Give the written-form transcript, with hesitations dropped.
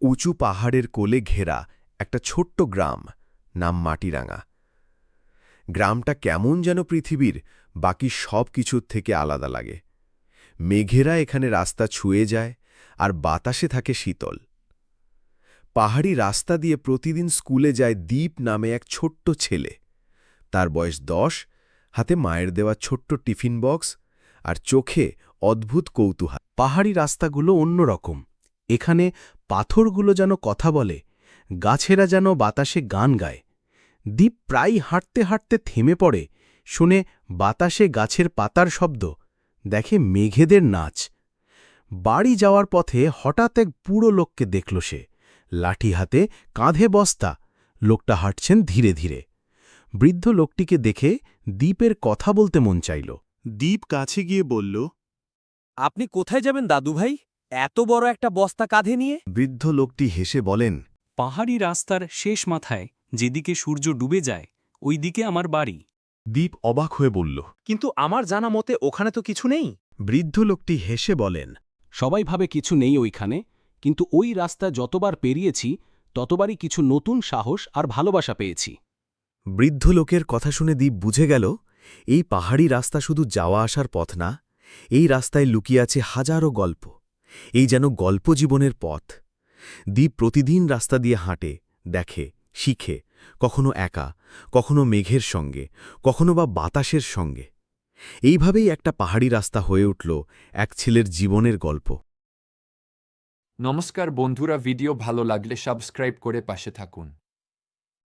উঁচু পাহাড়ের কোলে ঘেরা একটা ছোট্ট গ্রাম, নাম মাটিরাঙ্গা। গ্রামটা কেমন যেন পৃথিবীর বাকি সব কিছুর থেকে আলাদা লাগে। মেঘেরা এখানে রাস্তা ছুঁয়ে যায়, আর বাতাসে থাকে শীতল। পাহাড়ি রাস্তা দিয়ে প্রতিদিন স্কুলে যায় দীপ নামে এক ছোট্ট ছেলে। তার বয়স 10, হাতে মায়ের দেওয়া ছোট্ট টিফিন বক্স, আর চোখে অদ্ভুত কৌতূহল। পাহাড়ি রাস্তাগুলো অন্যরকম। এখানে পাথরগুলো যেন কথা বলে, গাছেরা যেন বাতাসে গান গায়। দ্বীপ প্রায় হাঁটতে হাঁটতে থেমে পড়ে, শুনে বাতাসে গাছের পাতার শব্দ, দেখে মেঘেদের নাচ। বাড়ি যাওয়ার পথে হঠাৎ এক বুড়ো লোককে দেখল সে, লাঠি হাতে, কাঁধে বস্তা। লোকটা হাঁটছেন ধীরে ধীরে। বৃদ্ধ লোকটিকে দেখে দ্বীপের কথা বলতে মন চাইল। দ্বীপ কাছে গিয়ে বলল, আপনি কোথায় যাবেন দাদুভাই, এত বড় একটা বস্তা কাঁধে নিয়ে? বৃদ্ধ লোকটি হেসে বলেন, পাহাড়ি রাস্তার শেষ মাথায় যেদিকে সূর্য ডুবে যায়, ওই দিকে আমার বাড়ি। দ্বীপ অবাক হয়ে বলল। কিন্তু আমার জানা মতে ওখানে তো কিছু নেই। বৃদ্ধ লোকটি হেসে বলেন, সবাই ভাবে কিছু নেই ওইখানে, কিন্তু ওই রাস্তা যতবার পেরিয়েছি ততবারই কিছু নতুন সাহস আর ভালোবাসা পেয়েছি। বৃদ্ধ লোকের কথা শুনে দ্বীপ বুঝে গেল, এই পাহাড়ি রাস্তা শুধু যাওয়া আসার পথ না, এই রাস্তায় লুকিয়ে আছে হাজারো গল্প। এই যেন গল্প জীবনের পথ। দ্বীপ প্রতিদিন রাস্তা দিয়ে হাঁটে, দেখে, শিখে, কখনো একা, কখনো মেঘের সঙ্গে, কখনো বা বাতাসের সঙ্গে। এইভাবেই একটা পাহাড়ি রাস্তা হয়ে উঠল এক ছেলের জীবনের গল্প। নমস্কার বন্ধুরা, ভিডিও ভালো লাগলে সাবস্ক্রাইব করে পাশে থাকুন।